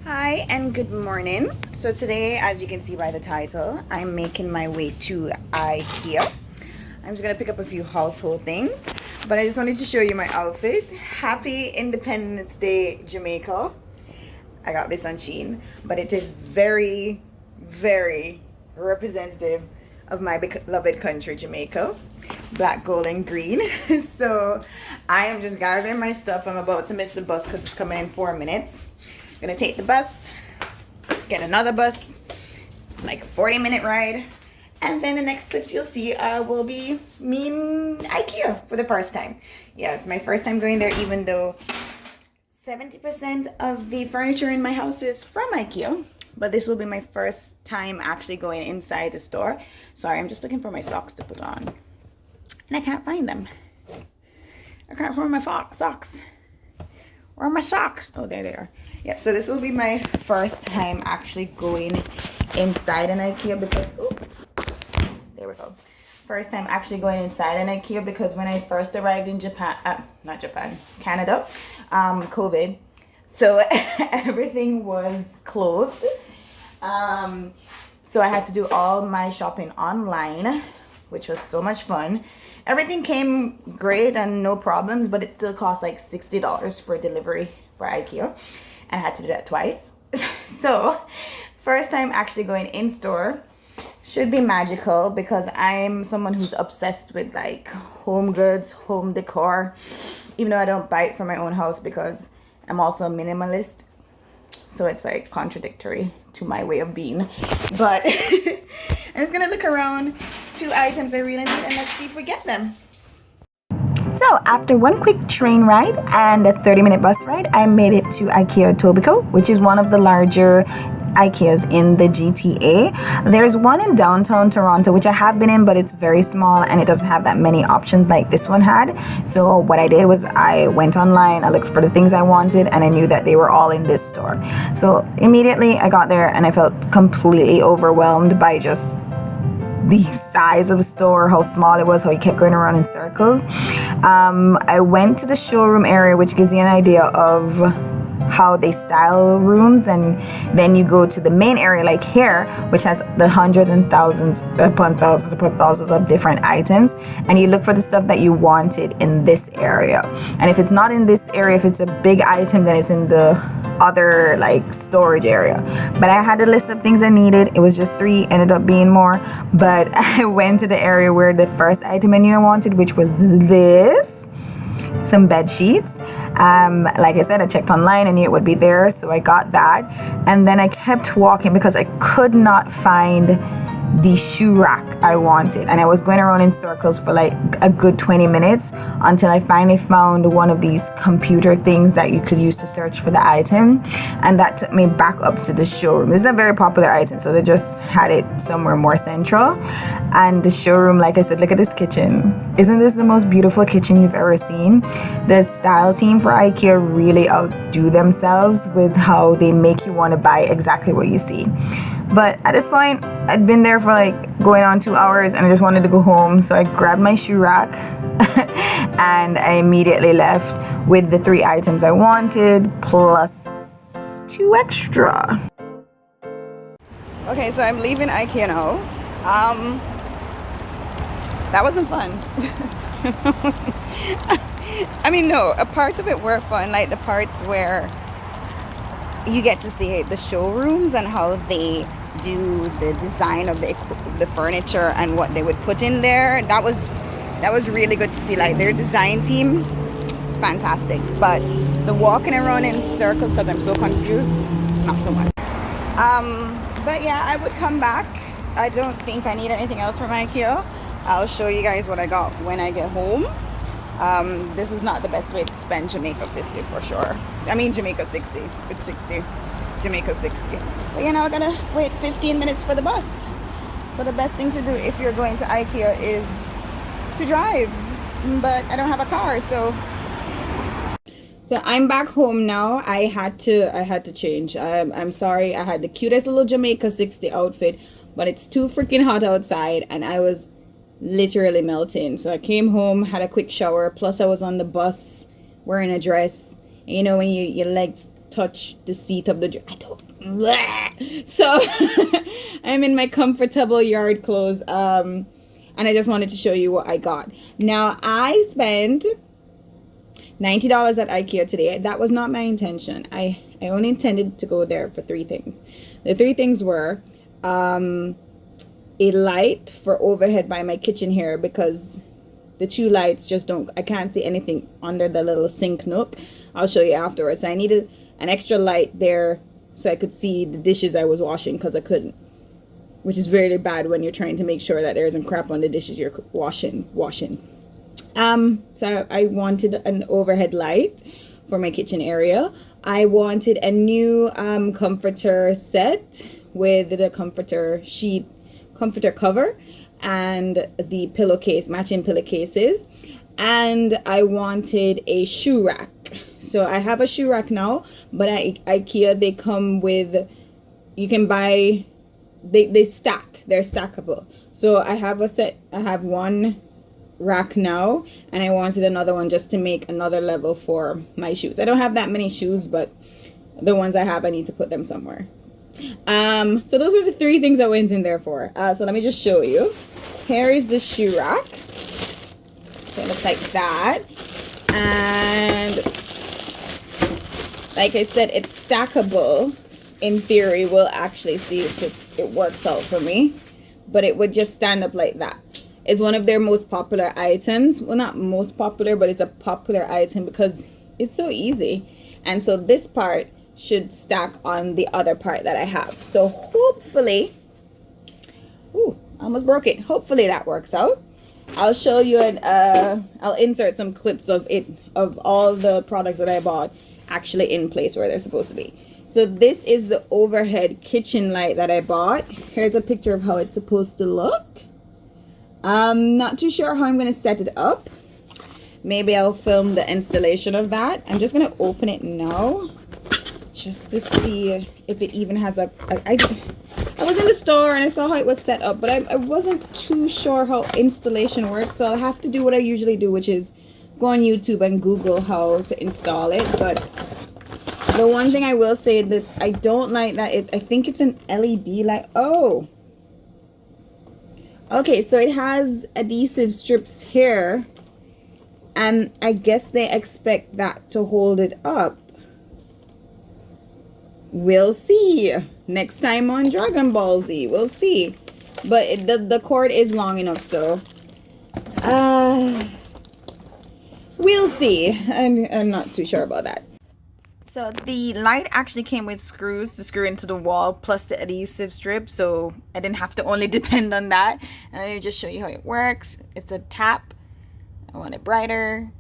Hi and good morning. So today, as you can see by the title, I'm making my way to Ikea. I'm just gonna pick up a few household things, but I just wanted to show you my outfit. Happy Independence Day, Jamaica. I got this on Shein, but it is very, very representative of my beloved country, Jamaica. Black, gold, and green. So I am just gathering my stuff. I'm about to miss the bus because it's coming in 4 minutes. Gonna take the bus, get another bus, like a 40-minute ride, and then the next clips you'll see will be me in Ikea for the first time. Yeah, it's my first time going there, even though 70% of the furniture in my house is from Ikea, but this will be my first time actually going inside the store. Sorry, I'm just looking for my socks to put on, and I can't find them. I can't find my socks. Where are my socks? Oh, there they are. Yep, so this will be my first time actually going inside an Ikea because, there we go. First time actually going inside an Ikea because when I first arrived in Canada, COVID, so everything was closed. So I had to do all my shopping online, which was so much fun. Everything came great and no problems, but it still cost like $60 for delivery for Ikea. I had to do that twice. So first time actually going in store should be magical because I'm someone who's obsessed with like home goods, home decor, even though I don't buy it for my own house because I'm also a minimalist. So it's like contradictory to my way of being. But I'm just gonna look around 2 items I really need and let's see if we get them. So after one quick train ride and a 30-minute bus ride, I made it to Ikea Etobicoke, which is one of the larger Ikeas in the GTA. There's one in downtown Toronto, which I have been in, but it's very small and it doesn't have that many options like this one had. So what I did was I went online, I looked for the things I wanted, and I knew that they were all in this store. So immediately I got there and I felt completely overwhelmed by just the size of the store, how small it was, how you kept going around in circles. I went to the showroom area, which gives you an idea of how they style rooms, and then you go to the main area like here, which has the hundreds and thousands upon thousands of different items, and you look for the stuff that you wanted in this area. And if it's not in this area, if it's a big item, then it's in the other like storage area. But I had a list of things I needed. It was just 3, ended up being more, but I went to the area where the first item I knew I wanted, which was this, some bed sheets. Like I said, I checked online, I knew it would be there, so I got that. And then I kept walking because I could not find the shoe rack I wanted, and I was going around in circles for like a good 20 minutes until I finally found one of these computer things that you could use to search for the item, and that took me back up to the showroom. This is a very popular item, so they just had it somewhere more central. And the showroom, like I said, look at this kitchen. Isn't this the most beautiful kitchen you've ever seen? The style team for Ikea really outdo themselves with how they make you want to buy exactly what you see. But at this point, I'd been there for like going on 2 hours and I just wanted to go home. So I grabbed my shoe rack and I immediately left with the 3 items I wanted plus 2 extra. Okay, so I'm leaving Ikea now. That wasn't fun. I mean, no, parts of it were fun, like the parts where you get to see the showrooms and how they do the design of the furniture and what they would put in there. That was really good to see. Like their design team, fantastic. But the walking around in circles because I'm so confused, not so much. But yeah, I would come back. I don't think I need anything else from Ikea. I'll show you guys what I got when I get home. This is not the best way to spend Jamaica 50 for sure. I mean Jamaica 60. It's 60. Jamaica 60. But yeah, now I gotta wait 15 minutes for the bus. So the best thing to do if you're going to Ikea is to drive. But I don't have a car, so I'm back home now. I had to change. I'm sorry. I had the cutest little Jamaica 60 outfit, but it's too freaking hot outside and I was literally melting. So I came home, had a quick shower, plus I was on the bus wearing a dress. You know, when your legs touch the seat of the I don't. Bleh. So I'm in my comfortable yard clothes. And I just wanted to show you what I got. Now I spent $90 at Ikea today. That was not my intention. I only intended to go there for 3 things. The 3 things were a light for overhead by my kitchen here, because the 2 lights just don't, I can't see anything under the little sink nook. I'll show you afterwards. So I needed an extra light there so I could see the dishes I was washing, because I couldn't, which is really bad when you're trying to make sure that there isn't crap on the dishes you're washing. So I wanted an overhead light for my kitchen area. I wanted a new comforter set with the comforter cover and the pillowcase, matching pillowcases. And I wanted a shoe rack. So I have a shoe rack now, but at Ikea they come with, you can buy, they stack, they're stackable. So I have a set, I have one rack now, and I wanted another one just to make another level for my shoes. I don't have that many shoes, but the ones I have, I need to put them somewhere. So those were the 3 things I went in there for. So let me just show you. Here is the shoe rack. So it looks like that. And like I said, it's stackable. In theory, we'll actually see if it works out for me. But it would just stand up like that. It's one of their most popular items. Well, not most popular, but it's a popular item because it's so easy. And so this part should stack on the other part that I have. So hopefully, ooh, almost broke it. Hopefully that works out. I'll show you I'll insert some clips of all the products that I bought actually in place where they're supposed to be. So this is the overhead kitchen light that I bought. Here's a picture of how it's supposed to look. I'm not too sure how I'm going to set it up. Maybe I'll film the installation of that. I'm just going to open it now just to see if it even has I was in the store and I saw how it was set up, but I wasn't too sure how installation works. So I'll have to do what I usually do, which is go on YouTube and Google how to install it. But the one thing I will say that I don't like that I think it's an LED light. Oh, okay, so it has adhesive strips here, and I guess they expect that to hold it up. We'll see. Next time on Dragon Ball Z, we'll see. But the cord is long enough, so we'll see. I'm not too sure about that. So the light actually came with screws to screw into the wall, plus the adhesive strip, so I didn't have to only depend on that. And let me just show you how it works. It's a tap. I want it brighter,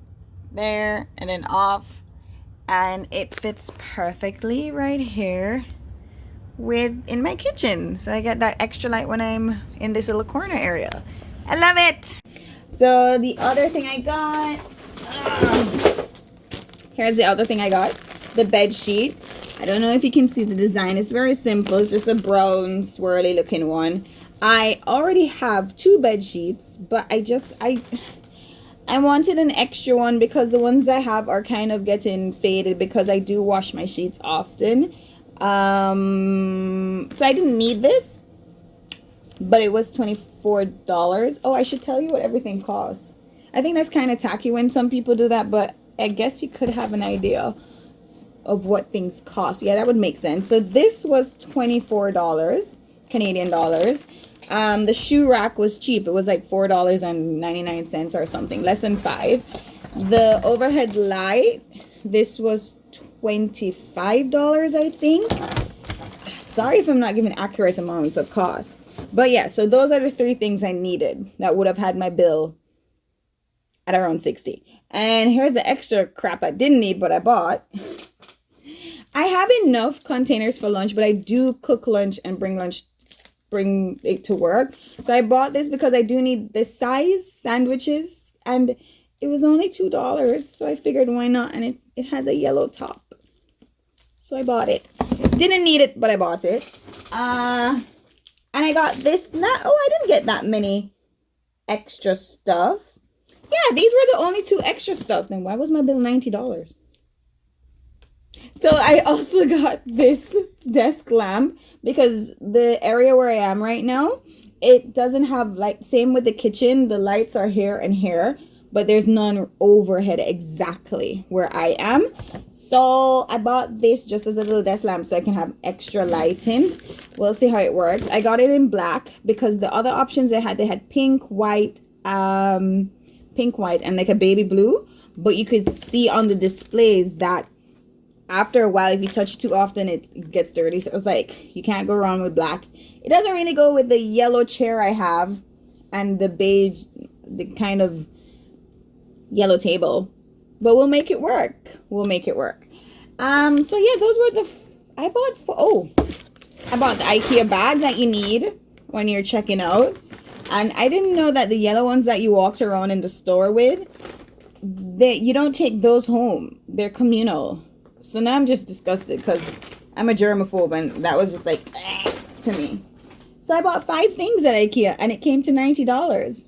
there, and then off. And it fits perfectly right here in my kitchen. So I get that extra light when I'm in this little corner area. I love it. So the other thing I got, here's the other thing I got. The bed sheet. I don't know if you can see the design. It's very simple. It's just a brown swirly looking one. I already have 2 bed sheets, but I wanted an extra one because the ones I have are kind of getting faded because I do wash my sheets often. So I didn't need this, but it was $24. Oh, I should tell you what everything costs. I think that's kind of tacky when some people do that, but I guess you could have an idea of what things cost. Yeah, that would make sense. So this was $24 Canadian dollars. The shoe rack was cheap. It was like $4.99 or something, less than $5. The overhead light, this was $25, I think. Sorry if I'm not giving accurate amounts of cost. But yeah, so those are the 3 things I needed that would have had my bill at around $60. And here's the extra crap I didn't need, but I bought. I have enough containers for lunch, but I do cook lunch and bring it to work. So I bought this because I do need this size sandwiches, and it was only $2. So I figured why not? And it has a yellow top. So I bought it. Didn't need it, but I bought it. And I got this. I didn't get that many extra stuff. Yeah, these were the only 2 extra stuff. Then why was my bill $90? So I also got this desk lamp because the area where I am right now, it doesn't have light. Same with the kitchen, the lights are here and here, but there's none overhead exactly where I am. So I bought this just as a little desk lamp so I can have extra lighting. We'll see how it works. I got it in black because the other options they had pink, white, and like a baby blue. But you could see on the displays that after a while, if you touch too often, it gets dirty. So I was like, you can't go wrong with black. It doesn't really go with the yellow chair I have and the beige, the kind of yellow table. But we'll make it work. We'll make it work. So yeah, those were the I bought the IKEA bag that you need when you're checking out. And I didn't know that the yellow ones that you walked around in the store with, that you don't take those home. They're communal. So now I'm just disgusted because I'm a germaphobe and that was just like to me. So I bought 5 things at IKEA and it came to $90.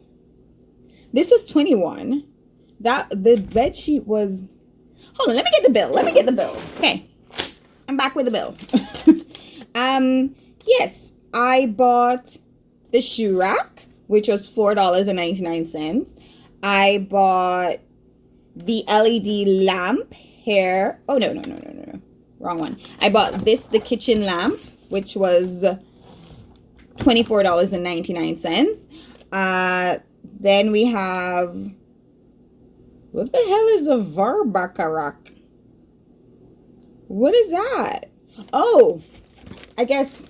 This was $21. That the bed sheet was. Hold on, let me get the bill. Let me get the bill. Okay, I'm back with the bill. Yes, I bought the shoe rack, which was $4.99. I bought the LED lamp here. Oh no, wrong one. I bought the kitchen lamp, which was $24.99. Then we have, what the hell is a Varbakarak? What is that? Oh, I guess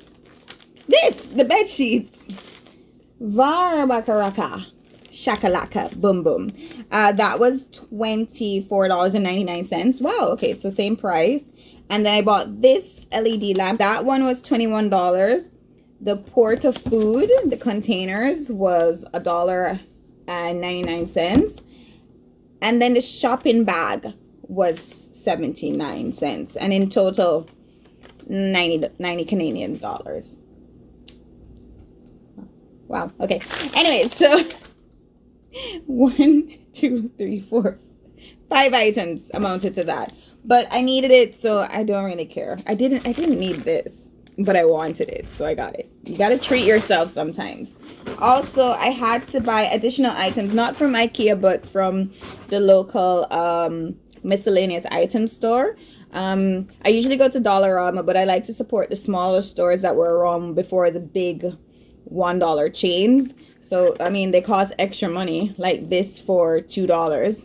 the bed sheets. Varbakaraka. Shakalaka. Boom boom. That was $24.99. Wow, okay, so same price. And then I bought this LED lamp. That one was $21. The Porta Food, the containers, was $1.99. And then the shopping bag was 79 cents. And in total, 90 Canadian dollars. Wow, okay. Anyway, so 1, 2, 3, 4, 5 items amounted to that. But I needed it, so I don't really care. I didn't need this, but I wanted it, so I got it. You gotta treat yourself sometimes. Also, I had to buy additional items, not from IKEA, but from the local miscellaneous item store. I usually go to Dollarama, but I like to support the smaller stores that were around before the big $1 chains. So, I mean, they cost extra money, like this for $2.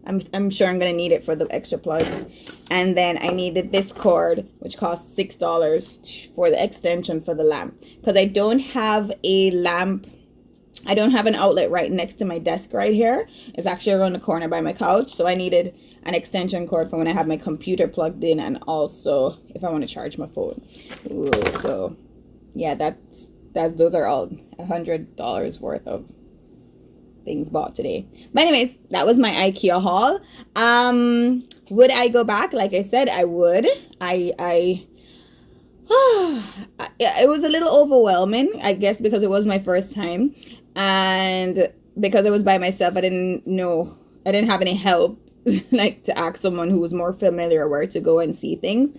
I'm sure I'm going to need it for the extra plugs. And then I needed this cord, which costs $6 for the extension for the lamp. Because I don't have a lamp. I don't have an outlet right next to my desk right here. It's actually around the corner by my couch. So I needed an extension cord for when I have my computer plugged in. And also if I want to charge my phone. Ooh, so, yeah, those are all $100 worth of things bought today. But anyways, that was my IKEA haul. Would I go back? Like I said, I would. It was a little overwhelming, I guess, because it was my first time, and because I was by myself, I didn't have any help like to ask someone who was more familiar where to go and see things.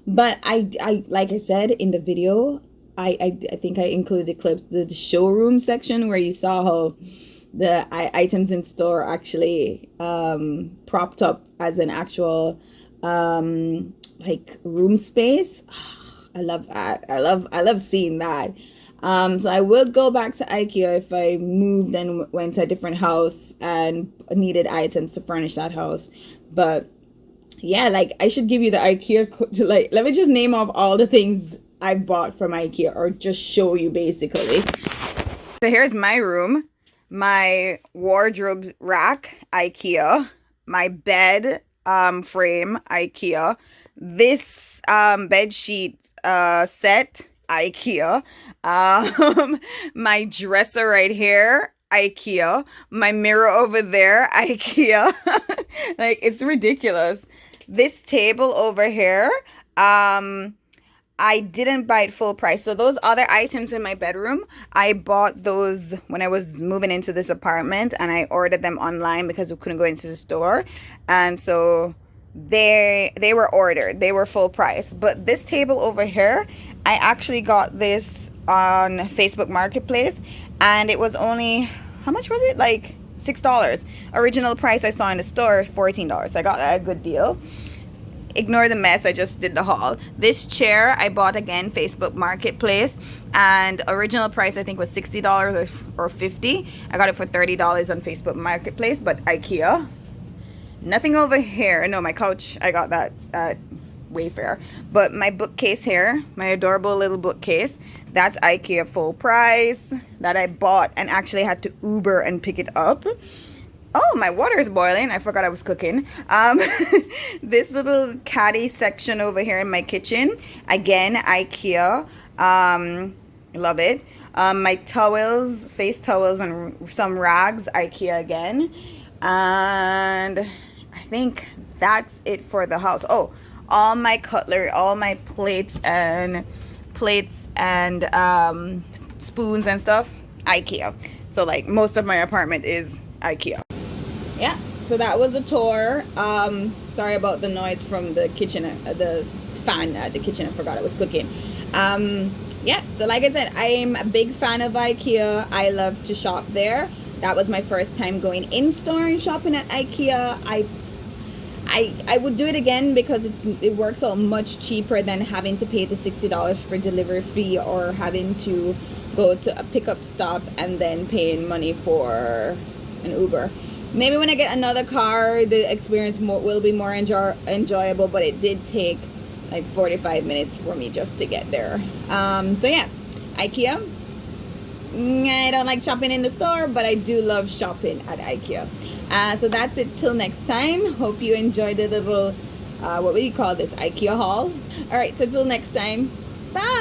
But I like I said in the video, I think I included the clip, the showroom section where you saw how the items in store actually propped up as an actual like room space. I love that. I love seeing that. So I would go back to IKEA if I moved and went to a different house and needed items to furnish that house. But yeah, like I should give you the IKEA to, like, let me just name off all the things I bought from IKEA, or just show you basically. So here's my room. My wardrobe rack, IKEA. My bed frame, IKEA. This bed sheet set, IKEA. My dresser right here, IKEA. My mirror over there, IKEA. Like, it's ridiculous. This table over here, I didn't buy it full price. So those other items in my bedroom, I bought those when I was moving into this apartment, and I ordered them online because we couldn't go into the store. And so they were ordered, they were full price. But this table over here, I actually got this on Facebook Marketplace, and it was only, how much was it, like $6. Original price I saw in the store, $14. I got a good deal. Ignore the mess, I just did the haul. This chair I bought again Facebook Marketplace, and original price I think was $60 or $50. I got it for $30 on Facebook Marketplace. But Ikea, nothing over here. No, my couch, I got that at Wayfair. But my bookcase here, my adorable little bookcase, that's Ikea full price, that I bought and actually had to Uber and pick it up. Oh, my water is boiling. I forgot I was cooking. This little caddy section over here in my kitchen, again, Ikea. Love it. My towels, face towels, and some rags, Ikea again. And I think that's it for the house. Oh, all my cutlery, all my plates and spoons and stuff, Ikea. So like most of my apartment is Ikea. Yeah, so that was a tour. Sorry about the noise from the kitchen, the fan at the kitchen. I forgot I was cooking. Yeah, so like I said, I'm a big fan of Ikea. I love to shop there. That was my first time going in store and shopping at Ikea. I would do it again because it works out much cheaper than having to pay the $60 for delivery fee, or having to go to a pickup stop and then paying money for an Uber. Maybe when I get another car, the experience will be more enjoyable, but it did take like 45 minutes for me just to get there. So yeah, Ikea. I don't like shopping in the store, but I do love shopping at Ikea. So that's it till next time. Hope you enjoyed the little, what would you call this, Ikea haul. All right, so till next time, bye.